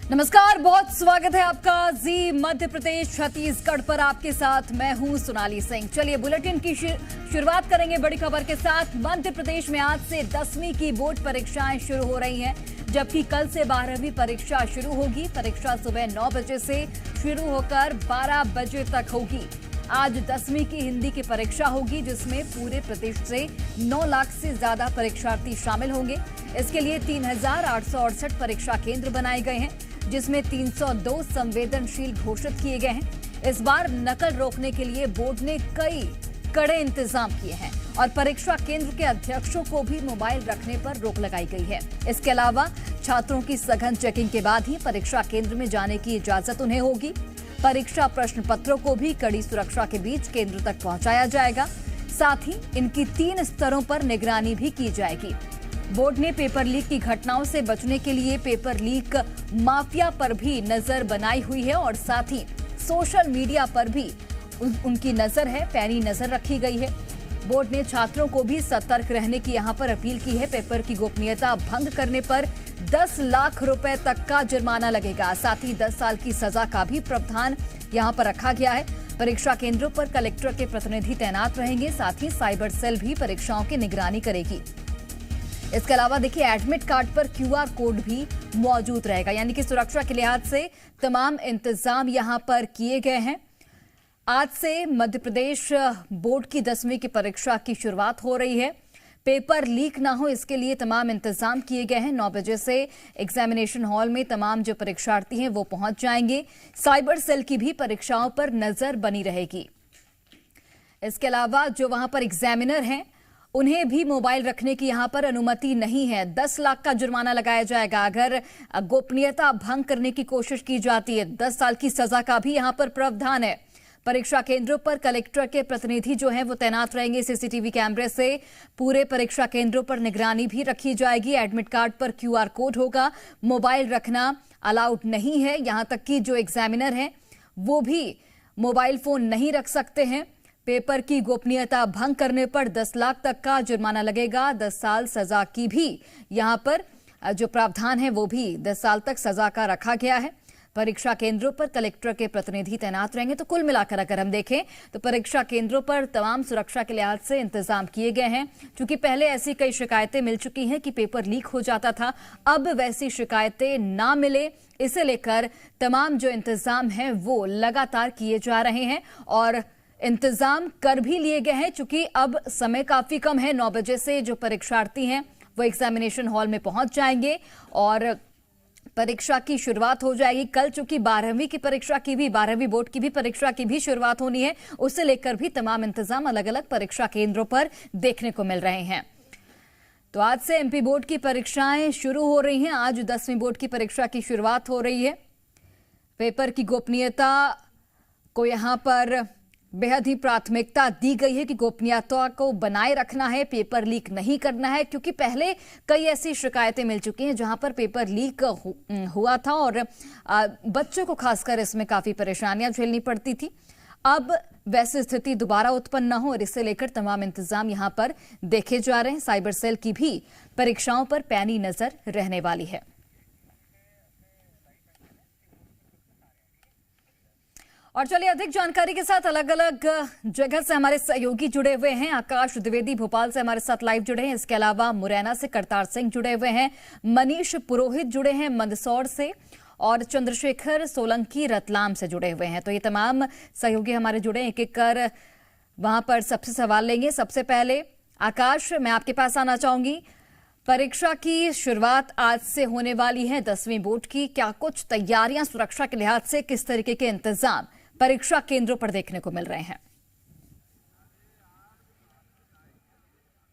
नमस्कार, बहुत स्वागत है आपका जी मध्य प्रदेश छत्तीसगढ़ पर। आपके साथ मैं हूं सोनाली सिंह। चलिए बुलेटिन की शुरुआत करेंगे बड़ी खबर के साथ। मध्य प्रदेश में आज से 10वीं की बोर्ड परीक्षाएं शुरू हो रही हैं, जबकि कल से 12वीं परीक्षा शुरू होगी। परीक्षा सुबह 9 बजे से शुरू होकर 12 बजे तक होगी। आज 10वीं की हिंदी की परीक्षा होगी, जिसमें पूरे प्रदेश से 9 लाख से ज्यादा परीक्षार्थी शामिल होंगे। इसके लिए 3868 परीक्षा केंद्र बनाए गए हैं, जिसमें 302 संवेदनशील घोषित किए गए हैं। इस बार नकल रोकने के लिए बोर्ड ने कई कड़े इंतजाम किए हैं और परीक्षा केंद्र के अध्यक्षों को भी मोबाइल रखने पर रोक लगाई गई है। इसके अलावा छात्रों की सघन चेकिंग के बाद ही परीक्षा केंद्र में जाने की इजाजत उन्हें होगी। परीक्षा प्रश्न पत्रों को भी कड़ी सुरक्षा के बीच केंद्र तक पहुंचाया जाएगा। साथ ही इनकी 3 स्तरों पर निगरानी भी की जाएगी। बोर्ड ने पेपर लीक की घटनाओं से बचने के लिए पेपर लीक माफिया पर भी नजर बनाई हुई है और साथ ही सोशल मीडिया पर भी उनकी नजर है, पैनी नजर रखी गई है। बोर्ड ने छात्रों को भी सतर्क रहने की यहां पर अपील की है। पेपर की गोपनीयता भंग करने पर 10 लाख रुपए तक का जुर्माना लगेगा। साथ ही 10 साल की सजा का भी प्रावधान यहां पर रखा गया है। परीक्षा केंद्रों पर कलेक्टर के प्रतिनिधि तैनात रहेंगे। साथ ही साइबर सेल भी परीक्षाओं की निगरानी करेगी। इसके अलावा देखिए, एडमिट कार्ड पर QR कोड भी मौजूद रहेगा, यानी कि सुरक्षा के लिहाज से तमाम इंतजाम यहां पर किए गए हैं। आज से मध्य प्रदेश बोर्ड की 10वीं की परीक्षा की शुरुआत हो रही है। पेपर लीक ना हो, इसके लिए तमाम इंतजाम किए गए हैं। 9 बजे से एग्जामिनेशन हॉल में तमाम जो परीक्षार्थी हैं वो पहुंच जाएंगे। साइबर सेल की भी परीक्षाओं पर नजर बनी रहेगी। इसके अलावा जो वहां पर एग्जामिनर हैं, उन्हें भी मोबाइल रखने की यहां पर अनुमति नहीं है। 10 लाख का जुर्माना लगाया जाएगा अगर गोपनीयता भंग करने की कोशिश की जाती है। 10 साल की सजा का भी यहां पर प्रावधान है। परीक्षा केंद्रों पर कलेक्टर के प्रतिनिधि जो हैं वो तैनात रहेंगे। CCTV कैमरे से पूरे परीक्षा केंद्रों पर निगरानी भी रखी जाएगी। एडमिट कार्ड पर QR कोड होगा। मोबाइल रखना अलाउड नहीं है। यहां तक कि जो एग्जामिनर हैं वो भी मोबाइल फोन नहीं रख सकते हैं। पेपर की गोपनीयता भंग करने पर 10 लाख तक का जुर्माना लगेगा। 10 साल सजा की भी यहां पर जो प्रावधान है वो भी 10 साल तक सजा का रखा गया है। परीक्षा केंद्रों पर कलेक्टर के प्रतिनिधि तैनात रहेंगे। तो कुल मिलाकर अगर हम देखें तो परीक्षा केंद्रों पर तमाम सुरक्षा के लिहाज से इंतजाम किए गए हैं। क्योंकि पहले ऐसी कई शिकायतें मिल चुकी हैं कि पेपर लीक हो जाता था, अब वैसी शिकायतें ना मिले, इसे लेकर तमाम जो इंतजाम हैं वो लगातार किए जा रहे हैं और इंतजाम कर भी लिए गए हैं। चूंकि अब समय काफी कम है, 9 बजे से जो परीक्षार्थी हैं वो एग्जामिनेशन हॉल में पहुंच जाएंगे और परीक्षा की शुरुआत हो जाएगी। कल चूंकि 12वीं की परीक्षा की भी 12वीं बोर्ड की भी परीक्षा की भी शुरुआत होनी है, उसे लेकर भी तमाम इंतजाम अलग अलग परीक्षा केंद्रों पर देखने को मिल रहे हैं। तो आज से MP बोर्ड की परीक्षाएं शुरू हो रही हैं। आज 10वीं बोर्ड की परीक्षा की शुरुआत हो रही है। पेपर की गोपनीयता को यहां पर बेहद ही प्राथमिकता दी गई है कि गोपनीयता को बनाए रखना है, पेपर लीक नहीं करना है। क्योंकि पहले कई ऐसी शिकायतें मिल चुकी हैं जहां पर पेपर लीक हुआ था और बच्चों को खासकर इसमें काफी परेशानियां झेलनी पड़ती थी। अब वैसी स्थिति दोबारा उत्पन्न न हो और इसे लेकर तमाम इंतजाम यहां पर देखे जा रहे हैं। साइबर सेल की भी परीक्षाओं पर पैनी नजर रहने वाली है। और चलिए अधिक जानकारी के साथ अलग अलग जगह से हमारे सहयोगी जुड़े हुए हैं। आकाश द्विवेदी भोपाल से हमारे साथ लाइव जुड़े हैं। इसके अलावा मुरैना से करतार सिंह जुड़े हुए हैं। मनीष पुरोहित जुड़े हैं मंदसौर से और चंद्रशेखर सोलंकी रतलाम से जुड़े हुए हैं। तो ये तमाम सहयोगी हमारे जुड़े हैं, एक एक कर वहां पर सबसे सवाल लेंगे। सबसे पहले आकाश, मैं आपके पास आना चाहूंगी। परीक्षा की शुरुआत आज से होने वाली है 10वीं बोर्ड की। क्या कुछ तैयारियां सुरक्षा के लिहाज से, किस तरीके के इंतजाम परीक्षा केंद्रों पर देखने को मिल रहे हैं?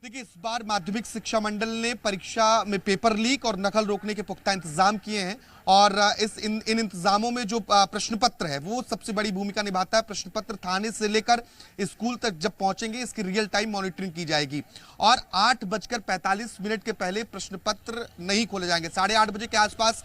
देखिए, इस बार माध्यमिक शिक्षा मंडल ने परीक्षा में पेपर लीक और नकल रोकने के पुख्ता इंतजाम किए हैं और इन इंतजामों में जो प्रश्न पत्र है वो सबसे बड़ी भूमिका निभाता है। प्रश्न पत्र थाने से लेकर स्कूल तक जब पहुंचेंगे इसकी रियल टाइम मॉनिटरिंग की जाएगी और 8:45 के पहले प्रश्न पत्र नहीं खोले जाएंगे। 8:30 बजे के आसपास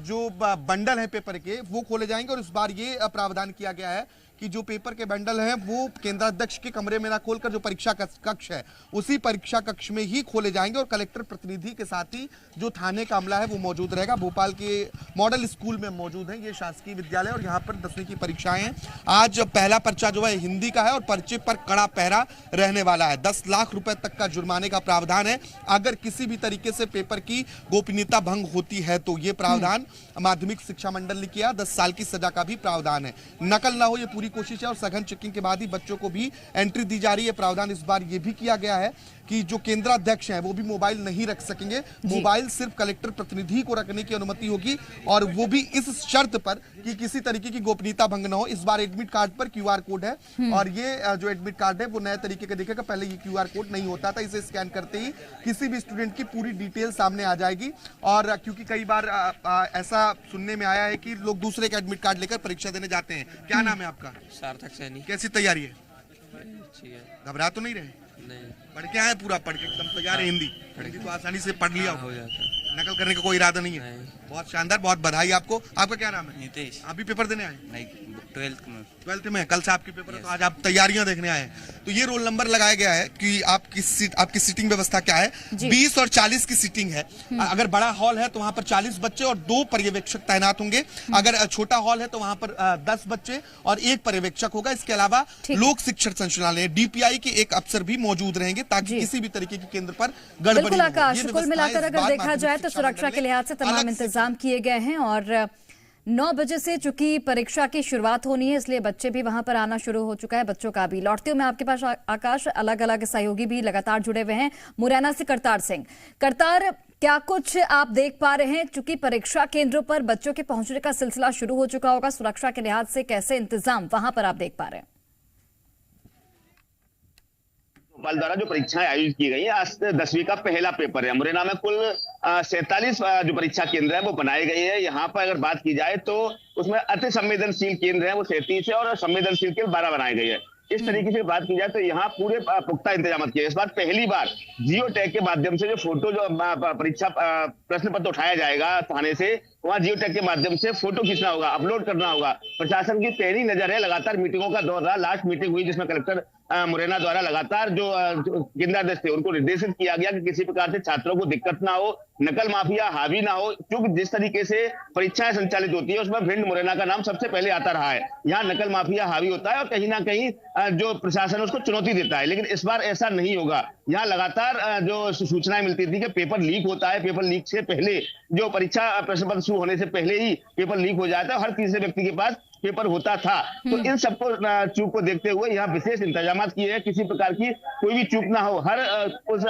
जो बंडल है पेपर के वो खोले जाएंगे और इस बार ये प्रावधान किया गया है कि जो पेपर के बंडल हैं वो केंद्राध्यक्ष के कमरे में ना खोलकर जो परीक्षा कक्ष है उसी परीक्षा कक्ष में ही खोले जाएंगे और कलेक्टर प्रतिनिधि के साथ ही जो थाने का अमला है वो मौजूद रहेगा। भोपाल के मॉडल स्कूल में मौजूद है ये शासकीय विद्यालय और यहाँ पर 10वीं की परीक्षाएं हैं। आज पहला पर्चा जो है हिंदी का है और पर्चे पर कड़ा पहरा रहने वाला है। 10 लाख रुपए तक का जुर्माने का प्रावधान है अगर किसी भी तरीके से पेपर की गोपनीयता भंग होती है तो। ये प्रावधान माध्यमिक शिक्षा मंडल ने किया। 10 साल की सजा का भी प्रावधान है। नकल ना हो ये पूरी कोशिश है और सघन चेकिंग के बाद ही बच्चों को भी एंट्री दी जा रही है। प्रावधान इस बार ये भी किया गया है कि जो केंद्राध्यक्ष हैं वो भी मोबाइल नहीं रख सकेंगे। मोबाइल सिर्फ कलेक्टर प्रतिनिधि को रखने की अनुमति होगी और वो भी इस शर्त पर कि किसी तरीके की गोपनीयता भंग न हो। इस बार एडमिट कार्ड पर QR कोड है और ये जो एडमिट कार्ड है वो नए तरीके का दिखेगा। पहले ये QR कोड नहीं होता था। इसे स्कैन करते ही किसी भी स्टूडेंट की पूरी डिटेल सामने आ जाएगी। और क्योंकि कई बार ऐसा सुनने में आया है कि लोग दूसरे का एडमिट कार्ड लेकर परीक्षा देने जाते हैं। क्या नाम है आपका? सार्थक सैनी। कैसी तैयारी है? अच्छी है। घबरा तो नहीं रहे? नहीं। पढ़ के आए पूरा? पढ़ के एकदम तैयार है? हिंदी तो आसानी से पढ़ लिया हो जाता। नकल करने का कोई इरादा नहीं है? बहुत शानदार, बहुत बधाई आपको। आपका क्या नाम है? नितेश। आप भी पेपर देने आए? नहीं, 12th में। कल से आपके पेपर है तो आज आप तैयारियां देखने आए हैं। तो ये रोल नंबर लगाया गया है कि आपकी सीटिंग व्यवस्था क्या है। 20 और 40 की सीटिंग है। अगर बड़ा हॉल है तो वहां पर 40 बच्चे और 2 पर्यवेक्षक तैनात होंगे। अगर छोटा हॉल है तो वहां पर 10 बच्चे और 1 पर्यवेक्षक होगा। इसके अलावा लोक शिक्षण संचालनालय DPI के एक अफसर भी मौजूद रहेंगे ताकि किसी भी तरीके के केंद्र पर गड़बड़ी बिल्कुल आकाश, कुल मिलाकर अगर देखा जाए तो सुरक्षा के लिहाज से तमाम इंतजाम किए गए हैं और 9 बजे से चूंकि परीक्षा की शुरुआत होनी है इसलिए बच्चे भी वहां पर आना शुरू हो चुका है। बच्चों का भी लौटते हुए मैं आपके पास आकाश, अलग अलग सहयोगी भी लगातार जुड़े हुए हैं। मुरैना से करतार सिंह। करतार, क्या कुछ आप देख पा रहे हैं? चूंकि परीक्षा केंद्रों पर बच्चों के पहुंचने का सिलसिला शुरू हो चुका होगा, सुरक्षा के लिहाज से कैसे इंतजाम वहां पर आप देख पा रहे हैं? भोपाल द्वारा जो परीक्षाएं आयोजित की गई है, आज 10वीं का पहला पेपर है। मुरैना में कुल 47 जो परीक्षा केंद्र है वो बनाए गए हैं। यहाँ पर अगर बात की जाए तो उसमें अति संवेदनशील केंद्र है वो 37 है और संवेदनशील केंद्र 12 बनाए गए हैं। इस तरीके से बात की जाए तो यहाँ पूरे पुख्ता इंतजाम किए। इस बार पहली बार जियो टैग के माध्यम से जो फोटो जो परीक्षा प्रश्न पत्र उठाया जाएगा थाने से, वहाँ जियो टैग के माध्यम से फोटो खींचना होगा, अपलोड करना होगा। प्रशासन की पैनी नजर है। लगातार मीटिंगों का दौर रहा। लास्ट मीटिंग हुई जिसमें कलेक्टर मुरैना द्वारा लगातार जो केंद्राध्यक्ष थे उनको निर्देशित किया गया कि किसी प्रकार से छात्रों को दिक्कत ना हो, नकल माफिया हावी ना हो। क्योंकि जिस तरीके से परीक्षाएं संचालित होती है उसमें भिंड मुरैना का नाम सबसे पहले आता रहा है। यहाँ नकल माफिया हावी होता है और कहीं ना कहीं जो प्रशासन उसको चुनौती देता है, लेकिन इस बार ऐसा नहीं होगा। यहाँ लगातार जो सूचनाएं मिलती थी कि पेपर लीक होता है, पेपर लीक से पहले जो परीक्षा प्रश्न पत्र शुरू होने से पहले ही पेपर लीक हो जाता है। हर तीसरे व्यक्ति के पास पेपर होता था। तो इन सबको चूक को देखते हुए यहाँ विशेष इंतजाम किए हैं। किसी प्रकार की कोई भी चूक ना हो, हर उस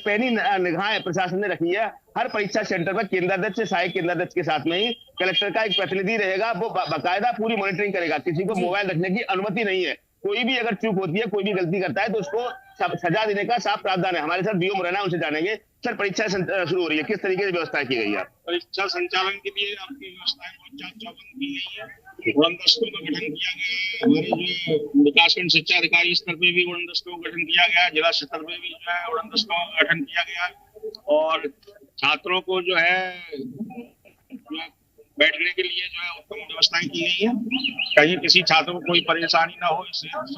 पैनी निगाहें प्रशासन ने रखी है। हर परीक्षा सेंटर पर केंद्राध्यक्ष से सहायक केंद्राध्यक्ष के साथ में ही कलेक्टर का एक प्रतिनिधि रहेगा। वो बाकायदा पूरी मॉनिटरिंग करेगा। किसी को मोबाइल रखने की अनुमति नहीं है। कोई भी अगर चूक होती है, कोई भी गलती करता है तो उसको सजा देने का साफ प्रावधान है। हमारे साथ बीओ मुरैना, उनसे जानेंगे सर परीक्षा शुरू हो रही है, किस तरीके से व्यवस्था की गई है? परीक्षा संचालन के लिए आपकी व्यवस्थाएं बहुत चाक चौबंद की गई है। उड़नदस्तों का गठन किया गया है। हमारे जो विकासखंड शिक्षा अधिकारी स्तर पे भी उड़नदस्तों का गठन किया गया है। जिला स्तर पे भी जो है उड़नदस्तों का गठन किया गया है और छात्रों को जो है बैठने के लिए जो है उत्तम व्यवस्थाएं की गई है। कहीं किसी छात्र को कोई परेशानी ना हो, इसलिए जो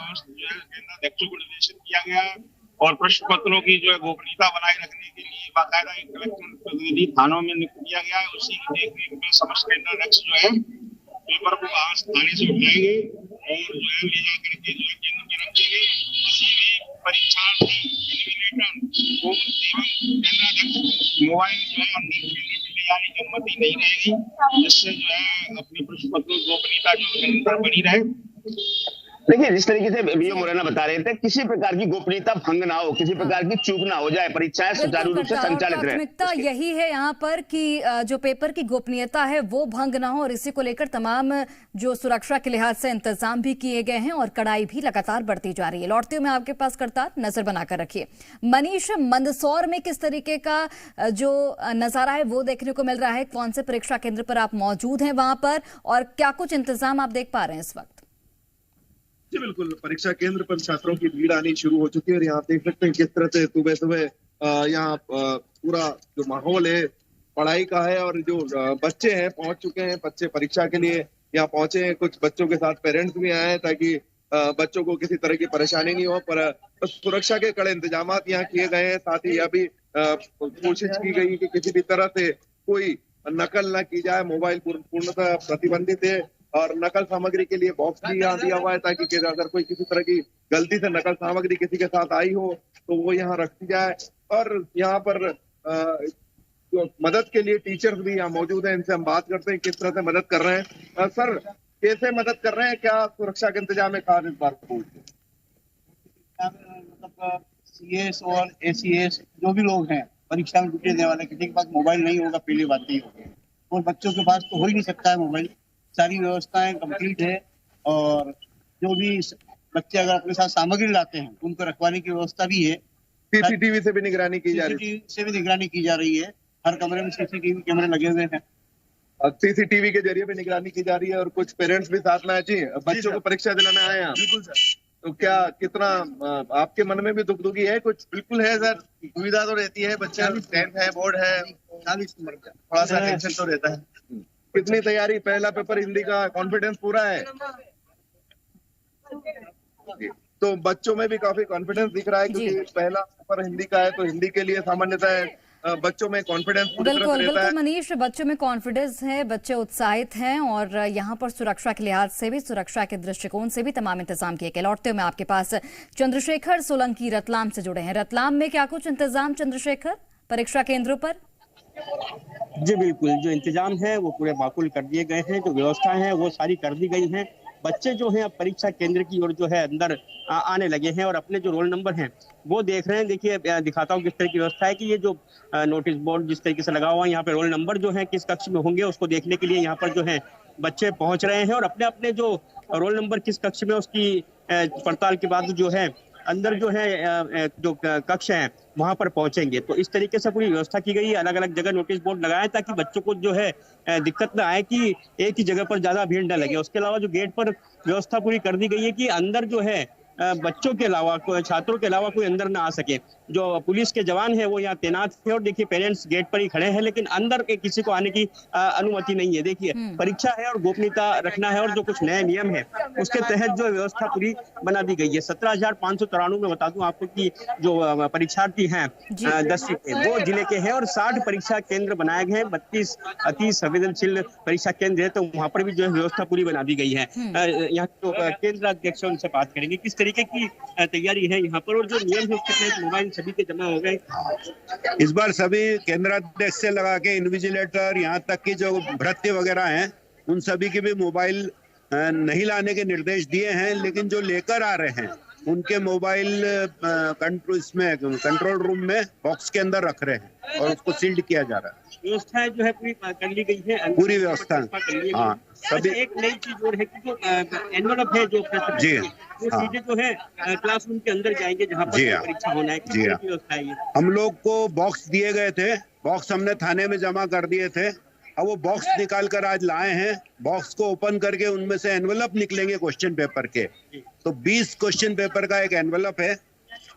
है केंद्राध्यक्षों को निर्देशित किया गया है। और प्रश्न पत्रों की जो है गोपनीयता बनाए रखने के लिए बाकायदा एक कलेक्टर प्रतिनिधि थानों में नियुक्त किया गया है। उसी की देखरेख में समस्त केंद्राध्यक्ष जो है पेपर को थाने से उठाएंगे और जो है ले जाकर के जो है केंद्र में रखेंगे। किसी भी परीक्षार्थी इन्विजिलेटर को एवं केंद्राध्यक्ष मोबाइल जो है अंदर केंद्र में ले जाने की अनुमति नहीं रहेगी, जिससे जो है अपने प्रश्न पत्रों की गोपनीयता जो निरंतर बनी रहे। देखिए, जिस तरीके से बीओ मुरैना बता रहे थे, किसी प्रकार की गोपनीयता भंग ना हो, किसी प्रकार की चूक ना हो जाए, परीक्षाएं सुचारू रूप से संचालित रहे। प्राथमिकता यही है यहाँ पर कि जो पेपर की गोपनीयता है वो भंग ना हो और इसी को लेकर तमाम जो सुरक्षा के लिहाज से इंतजाम भी किए गए हैं और कड़ाई भी लगातार बढ़ती जा रही है। लौटते हुए मैं आपके पास करतार, नजर बनाकर रखिए। मनीष, मंदसौर में किस तरीके का जो नजारा है वो देखने को मिल रहा है? कौन से परीक्षा केंद्र पर आप मौजूद हैं वहां पर और क्या कुछ इंतजाम आप देख पा रहे हैं इस वक्त? जी बिल्कुल, परीक्षा केंद्र पर छात्रों की भीड़ आनी शुरू हो चुकी है और यहाँ देख सकते हैं किस तरह से सुबह सुबह यहाँ पूरा जो माहौल है पढ़ाई का है और जो बच्चे हैं पहुंच चुके हैं। बच्चे परीक्षा के लिए यहाँ पहुंचे हैं। कुछ बच्चों के साथ पेरेंट्स भी आए हैं ताकि बच्चों को किसी तरह की परेशानी नहीं हो, पर सुरक्षा के कड़े इंतजाम यहाँ किए गए हैं। साथ ही यह भी कोशिश की गई कि किसी भी तरह से कोई नकल न की जाए। मोबाइल पूर्णतः प्रतिबंधित है और नकल सामग्री के लिए बॉक्स भी यहाँ दिया हुआ है ताकि अगर कोई किसी तरह की गलती से नकल सामग्री किसी के साथ आई हो तो वो यहाँ रखी जाए। और यहाँ पर जो मदद के लिए टीचर्स भी यहाँ मौजूद हैं, इनसे हम बात करते हैं किस तरह से मदद कर रहे हैं। सर, कैसे मदद कर रहे हैं, क्या सुरक्षा के इंतजाम है खास इस बार? मतलब CS और ACS जो भी लोग हैं परीक्षा में ड्यूटी देने वाले, किसी के पास मोबाइल नहीं होगा, पहली बात नहीं होगी, और बच्चों के पास तो हो ही नहीं सकता है मोबाइल। सारी व्यवस्थाएं कंप्लीट है और जो भी बच्चे अगर अपने साथ सामग्री लाते हैं उनको रखवाने की व्यवस्था भी है। CCTV से भी निगरानी की जा रही है। से भी निगरानी की जा रही है। हर कमरे में CCTV कैमरे लगे हुए हैं। CCTV के जरिए भी निगरानी की जा रही है और कुछ पेरेंट्स भी साथ में आए। जी, बच्चों को परीक्षा दिलाने आए हैं। बिल्कुल सर। तो क्या कितना आपके मन में भी दुखदुखी है कुछ? बिल्कुल है सर, दुविधा तो रहती है। बच्चा 10th है, बोर्ड है, 40 नंबर का, थोड़ा सा टेंशन तो रहता है। कितनी तैयारी? पहला पेपर हिंदी का, कॉन्फिडेंस पूरा है? तो बच्चों में भी काफी कॉन्फिडेंस दिख रहा है क्योंकि पहला पेपर हिंदी का है, तो हिंदी के लिए सामान्यतः बच्चों में कॉन्फिडेंस पूरी तरह से रहता है। बिल्कुल मनीष, बच्चों में कॉन्फिडेंस है, बच्चे उत्साहित हैं और यहाँ पर सुरक्षा के लिहाज से भी, सुरक्षा के दृष्टिकोण से भी तमाम इंतजाम किए गए। लौटते हुए मैं आपके पास चंद्रशेखर सोलंकी रतलाम से जुड़े हैं। रतलाम में क्या कुछ इंतजाम चंद्रशेखर परीक्षा केंद्रों पर? जी बिल्कुल, जो इंतजाम है वो पूरे माकूल कर दिए गए हैं, जो व्यवस्था है वो सारी कर दी गई हैं। बच्चे जो हैं अब परीक्षा केंद्र की ओर जो है अंदर आने लगे हैं और अपने जो रोल नंबर हैं वो देख रहे हैं। देखिए, दिखाता हूँ किस तरह की व्यवस्था है कि ये जो नोटिस बोर्ड जिस तरीके से लगा हुआ है, यहाँ पे रोल नंबर जो है किस कक्ष में होंगे उसको देखने के लिए यहाँ पर जो है बच्चे पहुंच रहे हैं और अपने अपने जो रोल नंबर किस कक्ष में उसकी पड़ताल के बाद जो है अंदर जो है जो कक्ष है वहां पर पहुंचेंगे। तो इस तरीके से पूरी व्यवस्था की गई है। अलग अलग जगह नोटिस बोर्ड लगाए ताकि बच्चों को जो है दिक्कत ना आए कि एक ही जगह पर ज्यादा भीड़ न लगे। उसके अलावा जो गेट पर व्यवस्था पूरी कर दी गई है कि अंदर जो है बच्चों के अलावा, छात्रों के अलावा कोई अंदर ना आ सके। जो पुलिस के जवान हैं वो यहाँ तैनात है और देखिए पेरेंट्स गेट पर ही खड़े हैं, लेकिन अंदर किसी को आने की अनुमति नहीं है। देखिए, परीक्षा है और गोपनीयता रखना है और जो कुछ नए नियम है उसके तहत जो व्यवस्था पूरी बना दी गई है। 17,593 में बता दूं आपको कि जो परीक्षार्थी हैं 10वीं के वो जिले के हैं और 60 परीक्षा केंद्र बनाए गए हैं। 32 अति संवेदनशील परीक्षा केंद्र है, तो वहाँ पर भी जो है व्यवस्था पूरी बना दी गई है। यहाँ तो केंद्र अध्यक्ष उनसे बात करेंगे किस तरीके की तैयारी है यहाँ पर और जो नियम है उसके तहत मोबाइल सभी के जमा हो गए। इस बार सभी केंद्राध्यक्ष से लगा के इन्विजिलेटर यहाँ तक की जो भृत्य वगैरह हैं उन सभी के भी मोबाइल नहीं लाने के निर्देश दिए हैं, लेकिन जो लेकर आ रहे हैं उनके मोबाइल कंट्रोल रूम में बॉक्स के अंदर रख रहे हैं और उसको सील्ड किया जा रहा है। व्यवस्था जो है पूरी कर ली गई है, पूरी व्यवस्था। हाँ, सभी। एक नई चीज और है कि जो एनवलप है जो जी वो सीधे जो है क्लासरूम के अंदर जाएंगे जहाँ पर परीक्षा होना है। जी हाँ, व्यवस्था है। हम लोग को बॉक्स दिए गए थे, बॉक्स हमने थाने में जमा कर दिए थे। अब वो बॉक्स निकाल कर आज लाए हैं। बॉक्स को ओपन करके उनमें से एनवलप निकलेंगे क्वेश्चन पेपर के। तो 20 क्वेश्चन पेपर का एक एनवलप है।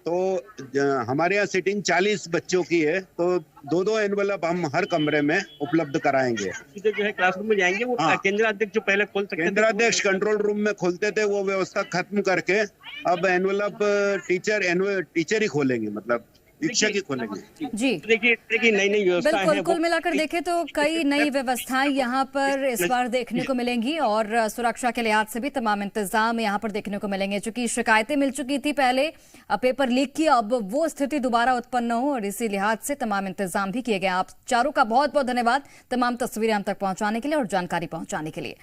तो हमारे यहाँ सिटिंग 40 बच्चों की है, तो 2-2 एनवलप हम हर कमरे में उपलब्ध कराएंगे। सीधे जो है क्लासरूम में जाएंगे। वो केंद्राध्यक्ष जो पहले खोल सकते थे, केंद्राध्यक्ष कंट्रोल रूम में खोलते थे, वो व्यवस्था खत्म करके अब एनवलप टीचर ही खोलेंगे, मतलब शिक्षक ही खोलेंगे। जी, देखिए नई व्यवस्था है। बिल्कुल, कुल मिलाकर देखें तो कई नई व्यवस्थाएं यहाँ पर इस बार देखने को मिलेंगी और सुरक्षा के लिहाज से भी तमाम इंतजाम यहाँ पर देखने को मिलेंगे। चूंकि शिकायतें मिल चुकी थी पहले पेपर लीक की, अब वो स्थिति दोबारा उत्पन्न हो और इसी लिहाज से तमाम इंतजाम भी किए गए। आप चारों का बहुत बहुत धन्यवाद तमाम तस्वीरें हम तक पहुंचाने के लिए और जानकारी पहुंचाने के लिए।